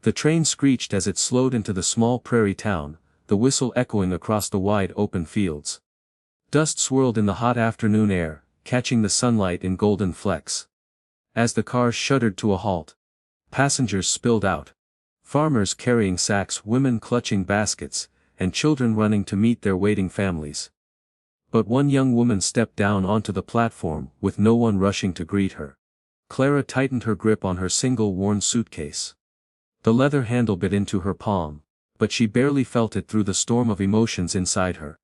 The train screeched as it slowed into the small prairie town, the whistle echoing across the wide open fields. Dust swirled in the hot afternoon air, catching the sunlight in golden flecks. As the cars shuddered to a halt, passengers spilled out. Farmers carrying sacks, women clutching baskets, and children running to meet their waiting families. But one young woman stepped down onto the platform, with no one rushing to greet her. Clara tightened her grip on her single worn suitcase. The leather handle bit into her palm, but she barely felt it through the storm of emotions inside her.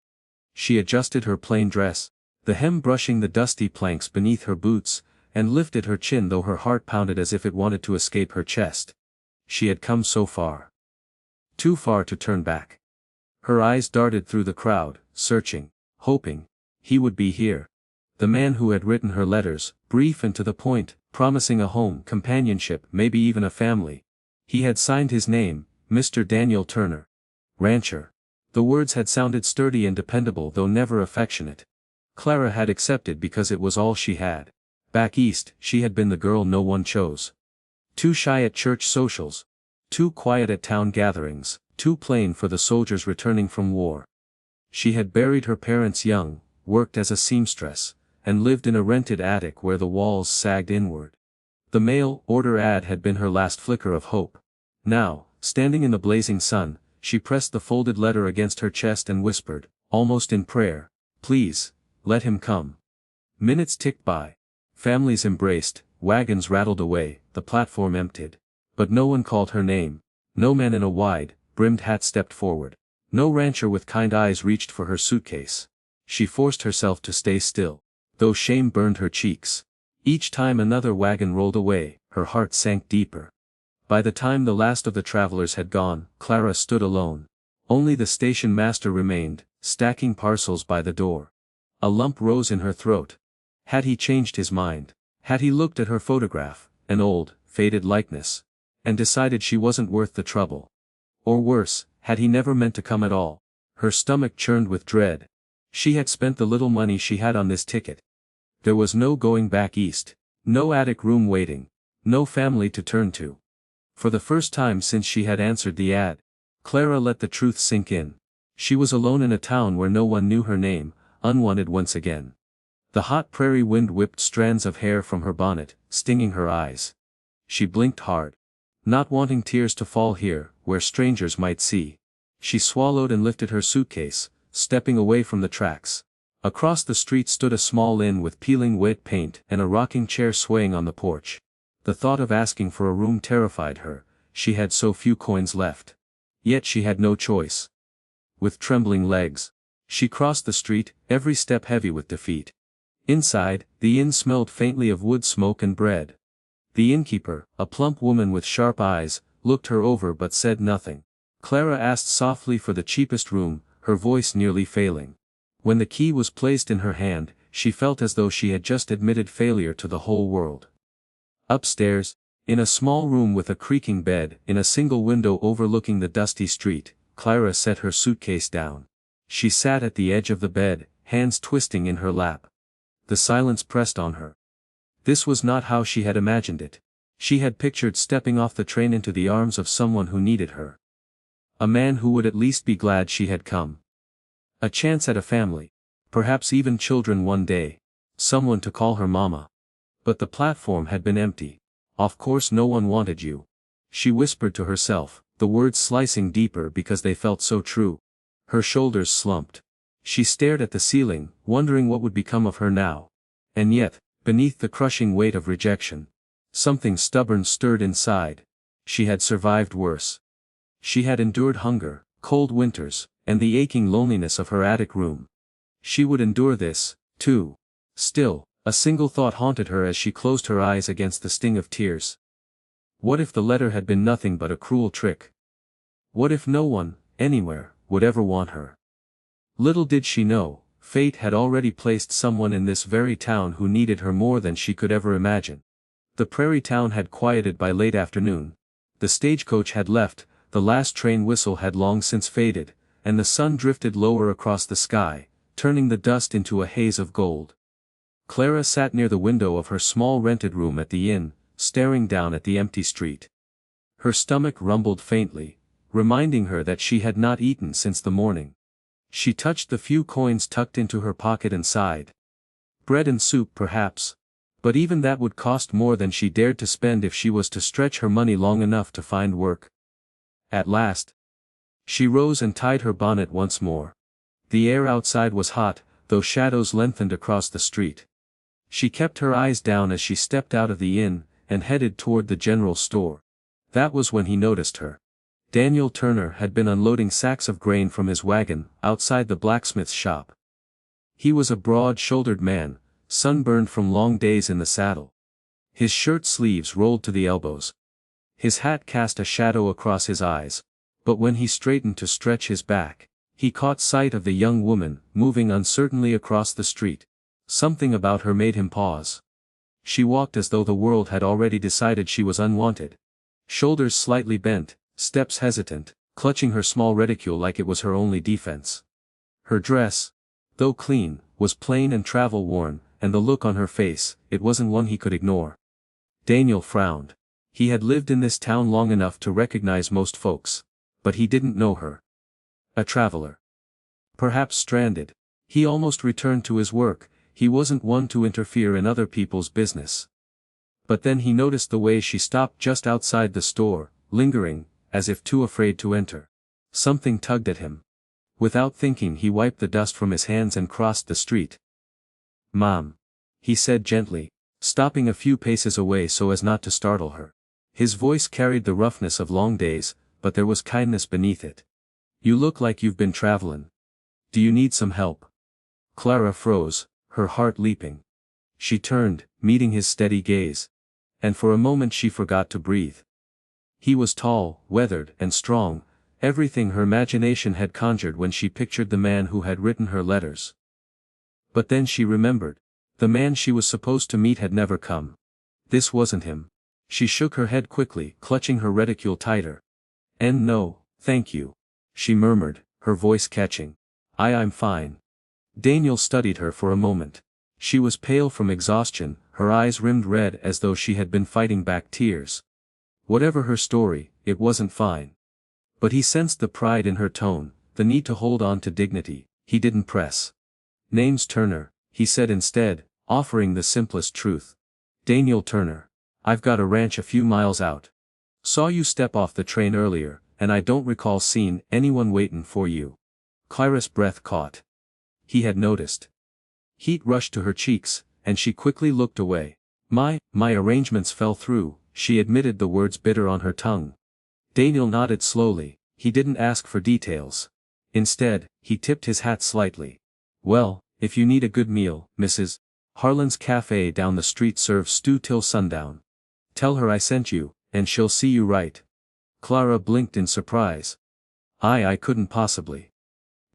She adjusted her plain dress, the hem brushing the dusty planks beneath her boots, and lifted her chin though her heart pounded as if it wanted to escape her chest. She had come so far. Too far to turn back. Her eyes darted through the crowd, searching, hoping he would be here. The man who had written her letters, brief and to the point, promising a home, companionship, maybe even a family. He had signed his name, Mr. Daniel Turner. Rancher. The words had sounded sturdy and dependable though never affectionate. Clara had accepted because it was all she had. Back east, she had been the girl no one chose. Too shy at church socials. Too quiet at town gatherings, too plain for the soldiers returning from war. She had buried her parents young, worked as a seamstress, and lived in a rented attic where the walls sagged inward. The mail order ad had been her last flicker of hope. Now, standing in the blazing sun, she pressed the folded letter against her chest and whispered, almost in prayer, "Please, let him come." Minutes ticked by. Families embraced, wagons rattled away, the platform emptied. But no one called her name. No man in a wide, brimmed hat stepped forward. No rancher with kind eyes reached for her suitcase. She forced herself to stay still, though shame burned her cheeks. Each time another wagon rolled away, her heart sank deeper. By the time the last of the travelers had gone, Clara stood alone. Only the station master remained, stacking parcels by the door. A lump rose in her throat. Had he changed his mind? Had he looked at her photograph, an old, faded likeness, and decided she wasn't worth the trouble? Or worse, had he never meant to come at all? Her stomach churned with dread. She had spent the little money she had on this ticket. There was no going back east. No attic room waiting. No family to turn to. For the first time since she had answered the ad, Clara let the truth sink in. She was alone in a town where no one knew her name, unwanted once again. The hot prairie wind whipped strands of hair from her bonnet, stinging her eyes. She blinked hard. Not wanting tears to fall here, where strangers might see. She swallowed and lifted her suitcase, stepping away from the tracks. Across the street stood a small inn with peeling wet paint and a rocking chair swaying on the porch. The thought of asking for a room terrified her, she had so few coins left. Yet she had no choice. With trembling legs, she crossed the street, every step heavy with defeat. Inside, the inn smelled faintly of wood smoke and bread. The innkeeper, a plump woman with sharp eyes, looked her over but said nothing. Clara asked softly for the cheapest room, her voice nearly failing. When the key was placed in her hand, she felt as though she had just admitted failure to the whole world. Upstairs, in a small room with a creaking bed, in a single window overlooking the dusty street, Clara set her suitcase down. She sat at the edge of the bed, hands twisting in her lap. The silence pressed on her. This was not how she had imagined it. She had pictured stepping off the train into the arms of someone who needed her. A man who would at least be glad she had come. A chance at a family. Perhaps even children one day. Someone to call her mama. But the platform had been empty. Of course no one wanted you. She whispered to herself, the words slicing deeper because they felt so true. Her shoulders slumped. She stared at the ceiling, wondering what would become of her now. And yet, beneath the crushing weight of rejection, something stubborn stirred inside. She had survived worse. She had endured hunger, cold winters, and the aching loneliness of her attic room. She would endure this, too. Still, a single thought haunted her as she closed her eyes against the sting of tears. What if the letter had been nothing but a cruel trick? What if no one, anywhere, would ever want her? Little did she know, fate had already placed someone in this very town who needed her more than she could ever imagine. The prairie town had quieted by late afternoon. The stagecoach had left, the last train whistle had long since faded, and the sun drifted lower across the sky, turning the dust into a haze of gold. Clara sat near the window of her small rented room at the inn, staring down at the empty street. Her stomach rumbled faintly, reminding her that she had not eaten since the morning. She touched the few coins tucked into her pocket and sighed. Bread and soup perhaps. But even that would cost more than she dared to spend if she was to stretch her money long enough to find work. At last, she rose and tied her bonnet once more. The air outside was hot, though shadows lengthened across the street. She kept her eyes down as she stepped out of the inn, and headed toward the general store. That was when he noticed her. Daniel Turner had been unloading sacks of grain from his wagon, outside the blacksmith's shop. He was a broad-shouldered man, sunburned from long days in the saddle. His shirt sleeves rolled to the elbows. His hat cast a shadow across his eyes, but when he straightened to stretch his back, he caught sight of the young woman, moving uncertainly across the street. Something about her made him pause. She walked as though the world had already decided she was unwanted. Shoulders slightly bent, steps hesitant, clutching her small reticule like it was her only defense. Her dress, though clean, was plain and travel-worn, and the look on her face, it wasn't one he could ignore. Daniel frowned. He had lived in this town long enough to recognize most folks. But he didn't know her. A traveler. Perhaps stranded. He almost returned to his work. He wasn't one to interfere in other people's business. But then he noticed the way she stopped just outside the store, lingering, as if too afraid to enter. Something tugged at him. Without thinking he wiped the dust from his hands and crossed the street. "Mom," he said gently, stopping a few paces away so as not to startle her. His voice carried the roughness of long days, but there was kindness beneath it. "You look like you've been traveling. Do you need some help?" Clara froze, her heart leaping. She turned, meeting his steady gaze. And for a moment she forgot to breathe. He was tall, weathered, and strong, everything her imagination had conjured when she pictured the man who had written her letters. But then she remembered. The man she was supposed to meet had never come. This wasn't him. She shook her head quickly, clutching her reticule tighter. "And no, thank you," she murmured, her voice catching. I'm fine." Daniel studied her for a moment. She was pale from exhaustion, her eyes rimmed red as though she had been fighting back tears. Whatever her story, it wasn't fine. But he sensed the pride in her tone, the need to hold on to dignity. He didn't press. "Name's Turner," he said instead, offering the simplest truth. "Daniel Turner. I've got a ranch a few miles out. Saw you step off the train earlier, and I don't recall seeing anyone waiting for you." Clara's breath caught. He had noticed. Heat rushed to her cheeks, and she quickly looked away. My arrangements fell through," she admitted, the words bitter on her tongue. Daniel nodded slowly. He didn't ask for details. Instead, he tipped his hat slightly. "Well, if you need a good meal, Mrs. Harlan's cafe down the street serves stew till sundown. Tell her I sent you, and she'll see you right." Clara blinked in surprise. I couldn't possibly."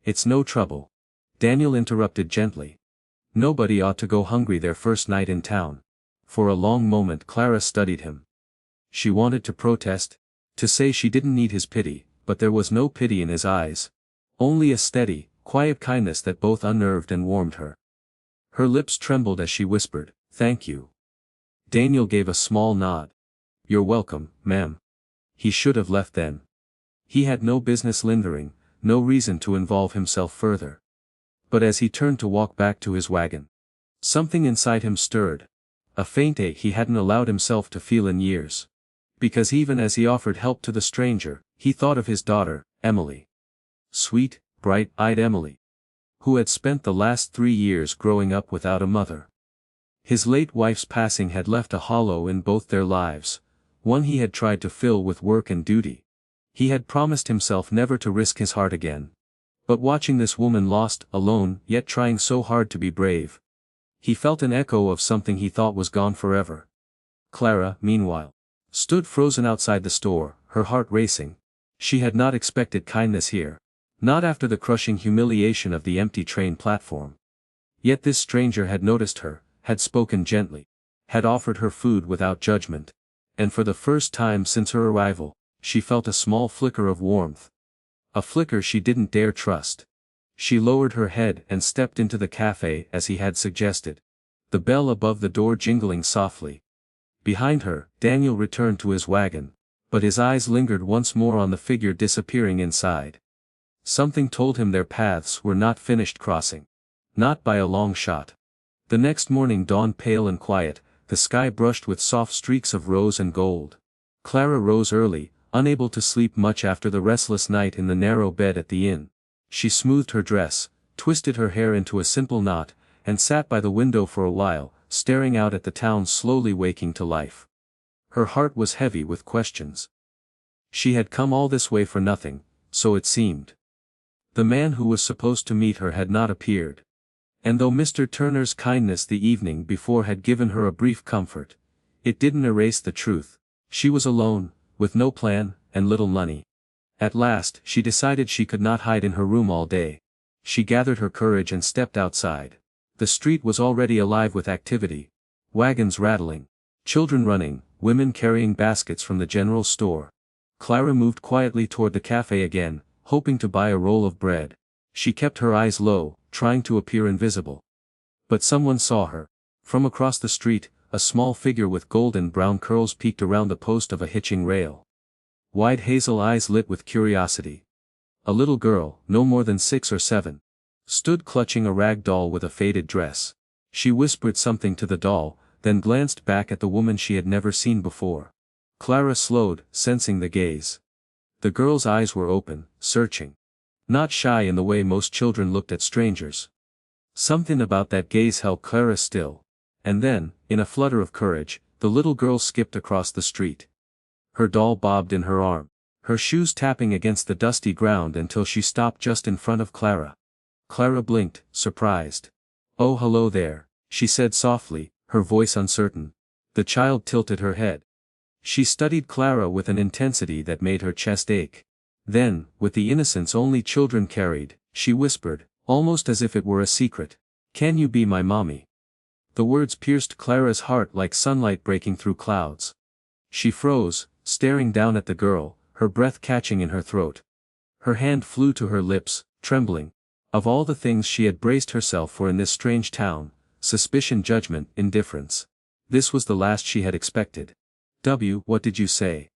"It's no trouble." Daniel interrupted gently. "Nobody ought to go hungry their first night in town." For a long moment Clara studied him. She wanted to protest, to say she didn't need his pity, but there was no pity in his eyes. Only a steady, quiet kindness that both unnerved and warmed her. Her lips trembled as she whispered, "Thank you." Daniel gave a small nod. "You're welcome, ma'am." He should have left then. He had no business lingering, no reason to involve himself further. But as he turned to walk back to his wagon, something inside him stirred. A faint ache he hadn't allowed himself to feel in years. Because even as he offered help to the stranger, he thought of his daughter, Emily. Sweet, bright-eyed Emily. Who had spent the last 3 years growing up without a mother. His late wife's passing had left a hollow in both their lives, one he had tried to fill with work and duty. He had promised himself never to risk his heart again. But watching this woman lost, alone, yet trying so hard to be brave, he felt an echo of something he thought was gone forever. Clara, meanwhile, stood frozen outside the store, her heart racing. She had not expected kindness here. Not after the crushing humiliation of the empty train platform. Yet this stranger had noticed her, had spoken gently, had offered her food without judgment. And for the first time since her arrival, she felt a small flicker of warmth. A flicker she didn't dare trust. She lowered her head and stepped into the cafe as he had suggested. The bell above the door jingling softly. Behind her, Daniel returned to his wagon. but his eyes lingered once more on the figure disappearing inside. Something told him their paths were not finished crossing. Not by a long shot. The next morning dawned pale and quiet, the sky brushed with soft streaks of rose and gold. Clara rose early, unable to sleep much after the restless night in the narrow bed at the inn. She smoothed her dress, twisted her hair into a simple knot, and sat by the window for a while, staring out at the town slowly waking to life. Her heart was heavy with questions. She had come all this way for nothing, so it seemed. The man who was supposed to meet her had not appeared. And though Mr. Turner's kindness the evening before had given her a brief comfort, it didn't erase the truth. She was alone, with no plan, and little money. At last, she decided she could not hide in her room all day. She gathered her courage and stepped outside. The street was already alive with activity. Wagons rattling. Children running, women carrying baskets from the general store. Clara moved quietly toward the cafe again, hoping to buy a roll of bread. She kept her eyes low, trying to appear invisible. But someone saw her. From across the street, a small figure with golden brown curls peeked around the post of a hitching rail. Wide hazel eyes lit with curiosity. A little girl, no more than 6 or 7, stood clutching a rag doll with a faded dress. She whispered something to the doll, then glanced back at the woman she had never seen before. Clara slowed, sensing the gaze. The girl's eyes were open, searching. Not shy in the way most children looked at strangers. Something about that gaze held Clara still. And then, in a flutter of courage, the little girl skipped across the street. Her doll bobbed in her arm, her shoes tapping against the dusty ground until she stopped just in front of Clara. Clara blinked, surprised. "Oh, hello there," she said softly, her voice uncertain. The child tilted her head. She studied Clara with an intensity that made her chest ache. Then, with the innocence only children carried, she whispered, almost as if it were a secret, "Can you be my mommy?" The words pierced Clara's heart like sunlight breaking through clouds. She froze, staring down at the girl, her breath catching in her throat. Her hand flew to her lips, trembling. Of all the things she had braced herself for in this strange town, suspicion, judgment, indifference, this was the last she had expected. What did you say?"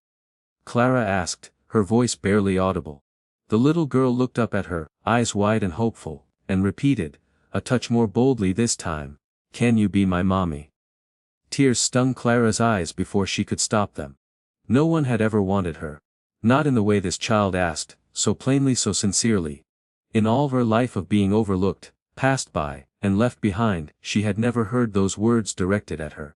Clara asked, her voice barely audible. The little girl looked up at her, eyes wide and hopeful, and repeated, a touch more boldly this time, "Can you be my mommy?" Tears stung Clara's eyes before she could stop them. No one had ever wanted her. Not in the way this child asked, so plainly, so sincerely. In all of her life of being overlooked, passed by, and left behind, she had never heard those words directed at her.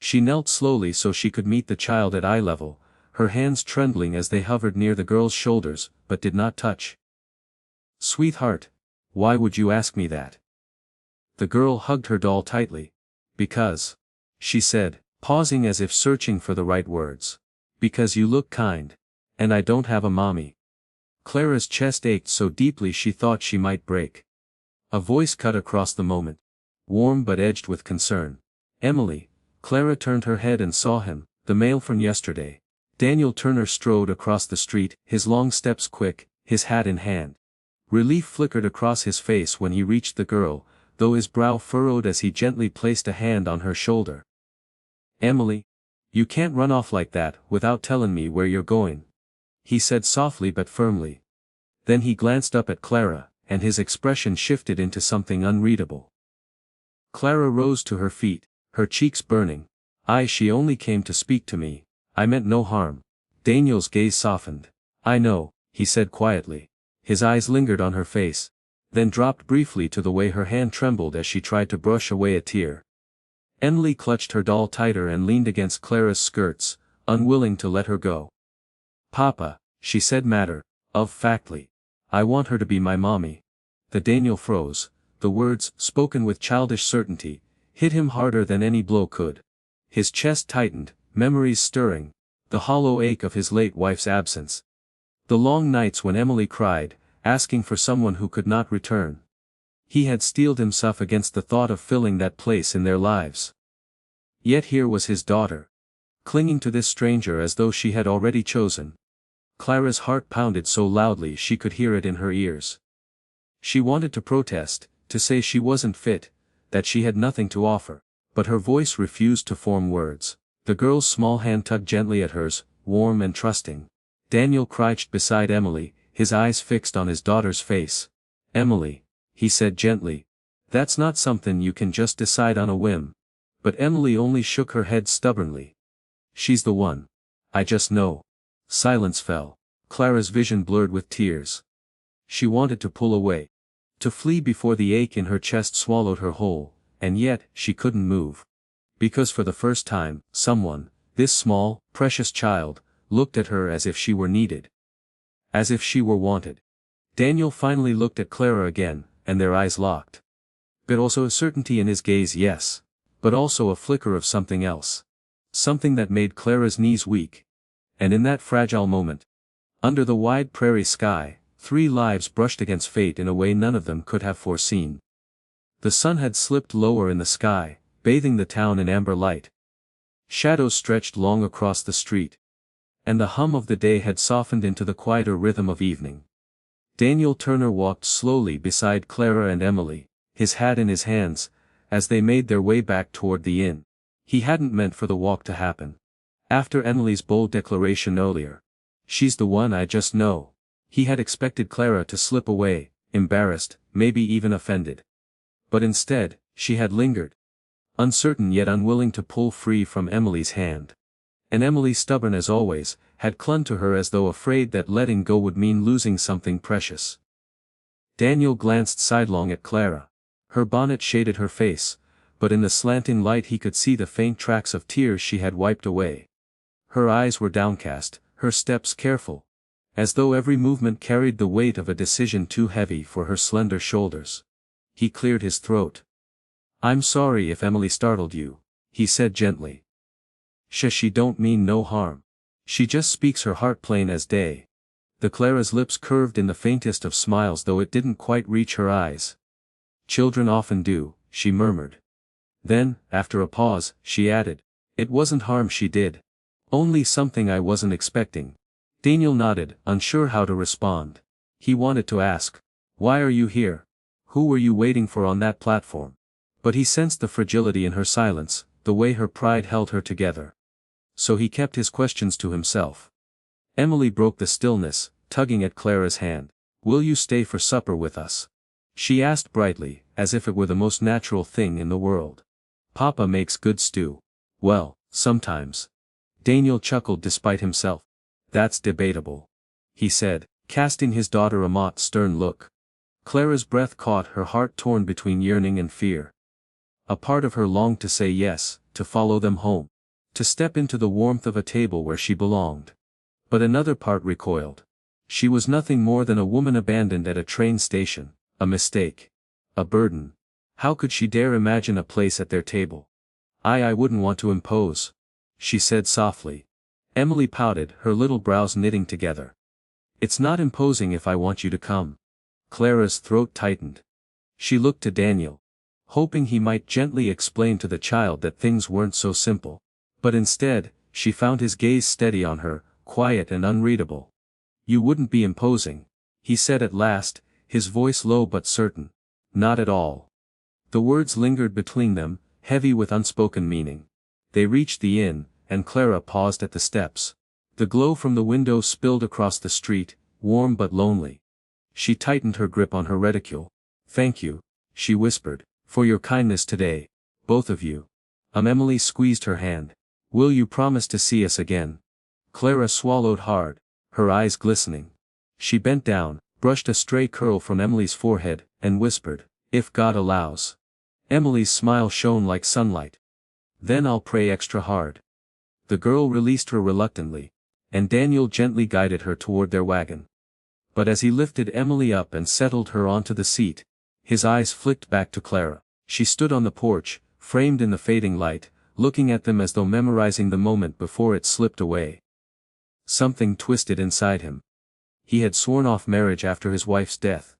She knelt slowly so she could meet the child at eye level, her hands trembling as they hovered near the girl's shoulders, but did not touch. "Sweetheart, why would you ask me that?" The girl hugged her doll tightly. "Because," she said, pausing as if searching for the right words. "Because you look kind. And I don't have a mommy." Clara's chest ached so deeply she thought she might break. A voice cut across the moment. Warm but edged with concern. "Emily." Clara turned her head and saw him, the mail from yesterday. Daniel Turner strode across the street, his long steps quick, his hat in hand. Relief flickered across his face when he reached the girl, though his brow furrowed as he gently placed a hand on her shoulder. "Emily, you can't run off like that without telling me where you're going," he said softly but firmly. Then he glanced up at Clara, and his expression shifted into something unreadable. Clara rose to her feet, her cheeks burning. She only came to speak to me. I meant no harm." Daniel's gaze softened. "I know," he said quietly. His eyes lingered on her face, then dropped briefly to the way her hand trembled as she tried to brush away a tear. Emily clutched her doll tighter and leaned against Clara's skirts, unwilling to let her go. "Papa," she said matter-of-factly. "I want her to be my mommy." The Daniel froze. The words, spoken with childish certainty, hit him harder than any blow could. His chest tightened, memories stirring, the hollow ache of his late wife's absence. The long nights when Emily cried, asking for someone who could not return. He had steeled himself against the thought of filling that place in their lives. Yet here was his daughter, clinging to this stranger as though she had already chosen. Clara's heart pounded so loudly she could hear it in her ears. She wanted to protest, to say she wasn't fit, that she had nothing to offer, but her voice refused to form words. The girl's small hand tugged gently at hers, warm and trusting. Daniel crouched beside Emily, his eyes fixed on his daughter's face. "Emily," he said gently, "that's not something you can just decide on a whim." But Emily only shook her head stubbornly. "She's the one. I just know." Silence fell. Clara's vision blurred with tears. She wanted to pull away, to flee before the ache in her chest swallowed her whole, and yet, she couldn't move. Because for the first time, someone, this small, precious child, looked at her as if she were needed. As if she were wanted. Daniel finally looked at Clara again, and their eyes locked. But also a certainty in his gaze, yes. But also a flicker of something else. Something that made Clara's knees weak. And in that fragile moment, under the wide prairie sky, 3 lives brushed against fate in a way none of them could have foreseen. The sun had slipped lower in the sky, bathing the town in amber light. Shadows stretched long across the street. And the hum of the day had softened into the quieter rhythm of evening. Daniel Turner walked slowly beside Clara and Emily, his hat in his hands, as they made their way back toward the inn. He hadn't meant for the walk to happen. After Emily's bold declaration earlier, "She's the one, I just know," he had expected Clara to slip away, embarrassed, maybe even offended. But instead, she had lingered. Uncertain yet unwilling to pull free from Emily's hand. And Emily, stubborn as always, had clung to her as though afraid that letting go would mean losing something precious. Daniel glanced sidelong at Clara. Her bonnet shaded her face, but in the slanting light he could see the faint tracks of tears she had wiped away. Her eyes were downcast, her steps careful. As though every movement carried the weight of a decision too heavy for her slender shoulders. He cleared his throat. "I'm sorry if Emily startled you," he said gently. She don't mean no harm. She just speaks her heart plain as day." The Clara's lips curved in the faintest of smiles though it didn't quite reach her eyes. "Children often do," she murmured. Then, after a pause, she added, "It wasn't harm she did. Only something I wasn't expecting." Daniel nodded, unsure how to respond. He wanted to ask, "Why are you here? Who were you waiting for on that platform?" But he sensed the fragility in her silence, the way her pride held her together. So he kept his questions to himself. Emily broke the stillness, tugging at Clara's hand. "Will you stay for supper with us?" she asked brightly, as if it were the most natural thing in the world. "Papa makes good stew." "Well, sometimes." Daniel chuckled despite himself. "That's debatable," he said, casting his daughter a mock stern look. Clara's breath caught, her heart torn between yearning and fear. A part of her longed to say yes, to follow them home. To step into the warmth of a table where she belonged. But another part recoiled. She was nothing more than a woman abandoned at a train station, a mistake. A burden. How could she dare imagine a place at their table? I wouldn't want to impose," she said softly. Emily pouted, her little brows knitting together. "It's not imposing if I want you to come." Clara's throat tightened. She looked to Daniel, hoping he might gently explain to the child that things weren't so simple. But instead, she found his gaze steady on her, quiet and unreadable. "You wouldn't be imposing," he said at last, his voice low but certain. "Not at all." The words lingered between them, heavy with unspoken meaning. They reached the inn, and Clara paused at the steps. The glow from the window spilled across the street, warm but lonely. She tightened her grip on her reticule. "Thank you," she whispered, "for your kindness today, both of you." Emily squeezed her hand. "Will you promise to see us again?" Clara swallowed hard, her eyes glistening. She bent down, brushed a stray curl from Emily's forehead, and whispered, "If God allows." Emily's smile shone like sunlight. "Then I'll pray extra hard." The girl released her reluctantly, and Daniel gently guided her toward their wagon. But as he lifted Emily up and settled her onto the seat, his eyes flicked back to Clara. She stood on the porch, framed in the fading light, looking at them as though memorizing the moment before it slipped away. Something twisted inside him. He had sworn off marriage after his wife's death.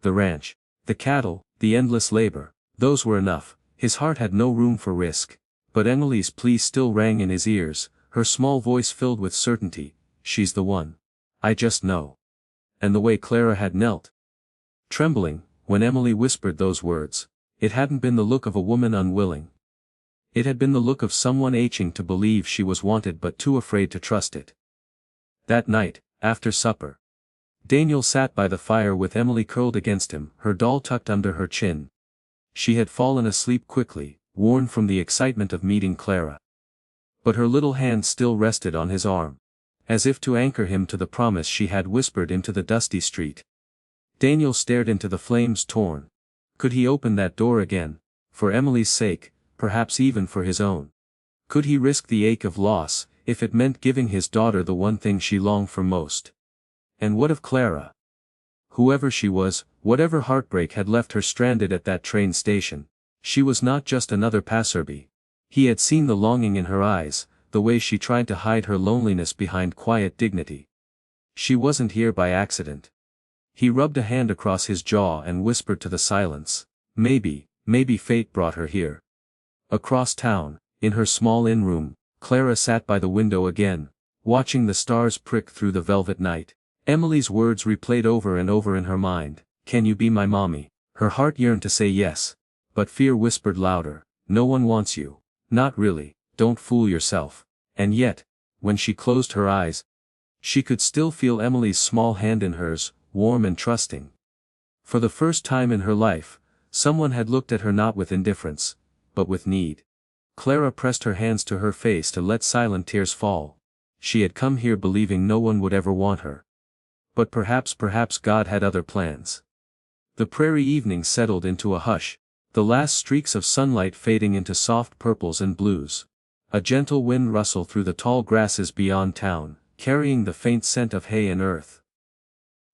The ranch, the cattle, the endless labor, those were enough, his heart had no room for risk. But Emily's plea still rang in his ears, her small voice filled with certainty, "She's the one. I just know." And the way Clara had knelt, trembling, when Emily whispered those words, it hadn't been the look of a woman unwilling. It had been the look of someone aching to believe she was wanted but too afraid to trust it. That night, after supper, Daniel sat by the fire with Emily curled against him, her doll tucked under her chin. She had fallen asleep quickly, worn from the excitement of meeting Clara. But her little hand still rested on his arm, as if to anchor him to the promise she had whispered into the dusty street. Daniel stared into the flames torn. Could he open that door again, for Emily's sake, perhaps even for his own? Could he risk the ache of loss, if it meant giving his daughter the one thing she longed for most? And what of Clara? Whoever she was, whatever heartbreak had left her stranded at that train station, she was not just another passerby. He had seen the longing in her eyes, the way she tried to hide her loneliness behind quiet dignity. She wasn't here by accident. He rubbed a hand across his jaw and whispered to the silence, maybe fate brought her here. Across town, in her small inn-room, Clara sat by the window again, watching the stars prick through the velvet night. Emily's words replayed over and over in her mind, "Can you be my mommy?" Her heart yearned to say yes, but fear whispered louder, "No one wants you. Not really, don't fool yourself." And yet, when she closed her eyes, she could still feel Emily's small hand in hers, warm and trusting. For the first time in her life, someone had looked at her not with indifference, but with need. Clara pressed her hands to her face to let silent tears fall. She had come here believing no one would ever want her. But perhaps God had other plans. The prairie evening settled into a hush, the last streaks of sunlight fading into soft purples and blues. A gentle wind rustled through the tall grasses beyond town, carrying the faint scent of hay and earth.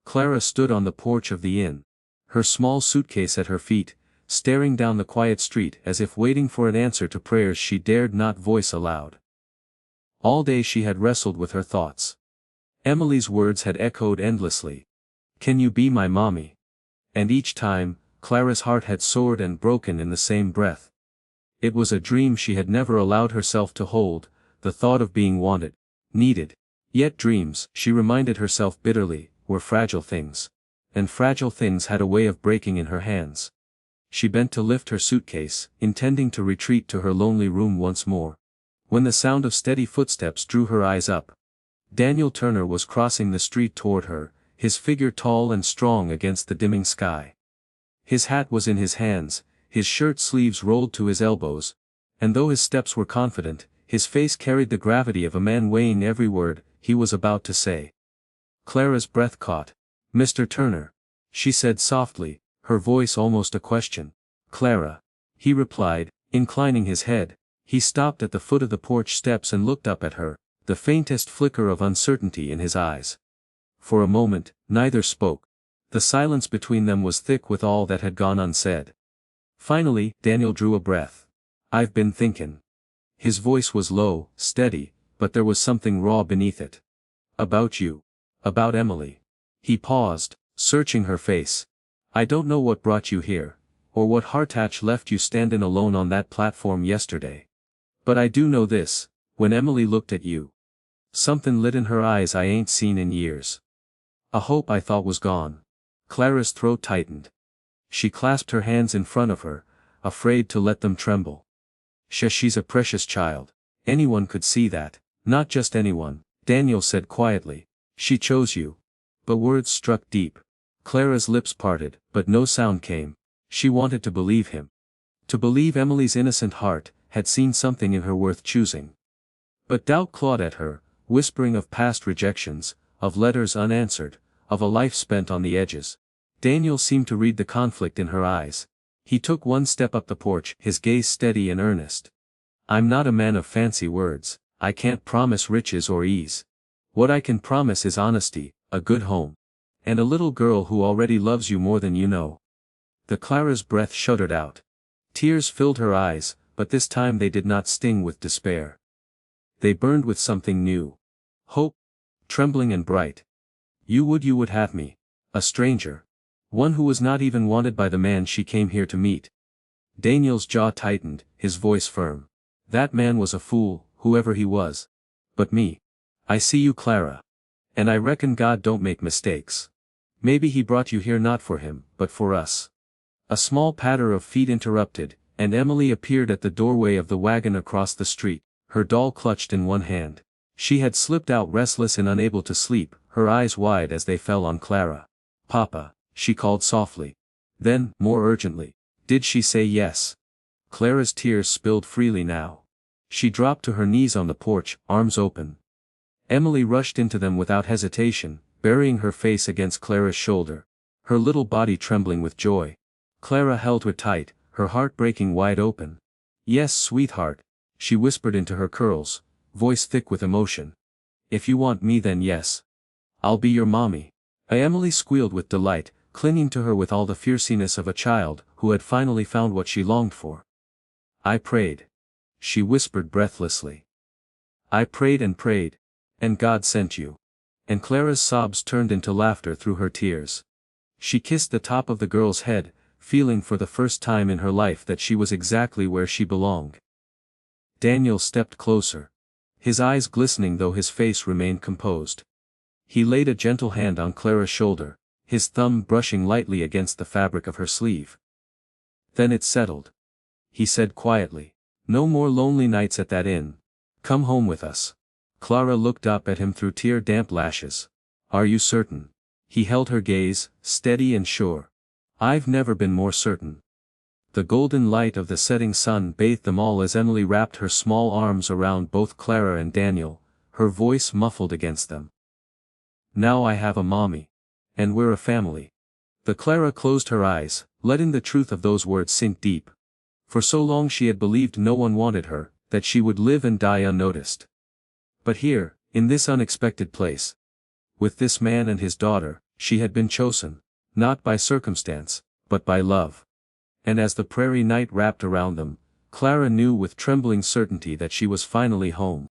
Clara stood on the porch of the inn, her small suitcase at her feet, staring down the quiet street as if waiting for an answer to prayers she dared not voice aloud. All day she had wrestled with her thoughts. Emily's words had echoed endlessly. "Can you be my mommy?" And each time, Clara's heart had soared and broken in the same breath. It was a dream she had never allowed herself to hold, the thought of being wanted, needed. Yet dreams, she reminded herself bitterly, were fragile things. And fragile things had a way of breaking in her hands. She bent to lift her suitcase, intending to retreat to her lonely room once more, when the sound of steady footsteps drew her eyes up. Daniel Turner was crossing the street toward her, his figure tall and strong against the dimming sky. His hat was in his hands, his shirt sleeves rolled to his elbows, and though his steps were confident, his face carried the gravity of a man weighing every word he was about to say. Clara's breath caught. "Mr. Turner," she said softly, her voice almost a question. "Clara," he replied, inclining his head. He stopped at the foot of the porch steps and looked up at her, the faintest flicker of uncertainty in his eyes. For a moment, neither spoke. The silence between them was thick with all that had gone unsaid. Finally, Daniel drew a breath. "I've been thinkin'." His voice was low, steady, but there was something raw beneath it. "About you. About Emily." He paused, searching her face. "I don't know what brought you here, or what heartache left you standin' alone on that platform yesterday. But I do know this, when Emily looked at you, somethin' lit in her eyes I ain't seen in years. A hope I thought was gone." Clara's throat tightened. She clasped her hands in front of her, afraid to let them tremble. She's a precious child. Anyone could see that." "Not just anyone," Daniel said quietly. "She chose you." But words struck deep. Clara's lips parted, but no sound came. She wanted to believe him. To believe Emily's innocent heart had seen something in her worth choosing. But doubt clawed at her, whispering of past rejections, of letters unanswered, of a life spent on the edges. Daniel seemed to read the conflict in her eyes. He took one step up the porch, his gaze steady and earnest. "I'm not a man of fancy words. I can't promise riches or ease. What I can promise is honesty, a good home, and a little girl who already loves you more than you know." The Clara's breath shuddered out. Tears filled her eyes, but this time they did not sting with despair. They burned with something new. Hope. Trembling and bright. You would have me. A stranger. One who was not even wanted by the man she came here to meet." Daniel's jaw tightened, his voice firm. "That man was a fool, whoever he was. But me. I see you, Clara. And I reckon God don't make mistakes. Maybe he brought you here not for him, but for us." A small patter of feet interrupted, And Emily appeared at the doorway of the wagon across the street, her doll clutched in one hand. She had slipped out restless and unable to sleep, her eyes wide as they fell on Clara. "Papa," she called softly. Then, more urgently, "Did she say yes?" Clara's tears spilled freely now. She dropped to her knees on the porch, arms open. Emily rushed into them without hesitation, burying her face against Clara's shoulder, her little body trembling with joy. Clara held her tight, her heart breaking wide open. "Yes, sweetheart," she whispered into her curls, voice thick with emotion. "If you want me then yes. I'll be your mommy." Emily squealed with delight, clinging to her with all the fierceness of a child who had finally found what she longed for. "I prayed," she whispered breathlessly. "I prayed and prayed. And God sent you." And Clara's sobs turned into laughter through her tears. She kissed the top of the girl's head, feeling for the first time in her life that she was exactly where she belonged. Daniel stepped closer. His eyes glistening though his face remained composed. He laid a gentle hand on Clara's shoulder, his thumb brushing lightly against the fabric of her sleeve. "Then it's settled," he said quietly. "No more lonely nights at that inn. Come home with us." Clara looked up at him through tear-damp lashes. "Are you certain?" He held her gaze, steady and sure. "I've never been more certain." The golden light of the setting sun bathed them all as Emily wrapped her small arms around both Clara and Daniel, her voice muffled against them. "Now I have a mommy. And we're a family." The Clara closed her eyes, letting the truth of those words sink deep. For so long she had believed no one wanted her, that she would live and die unnoticed. But here, in this unexpected place, with this man and his daughter, she had been chosen, not by circumstance, but by love. And as the prairie night wrapped around them, Clara knew with trembling certainty that she was finally home.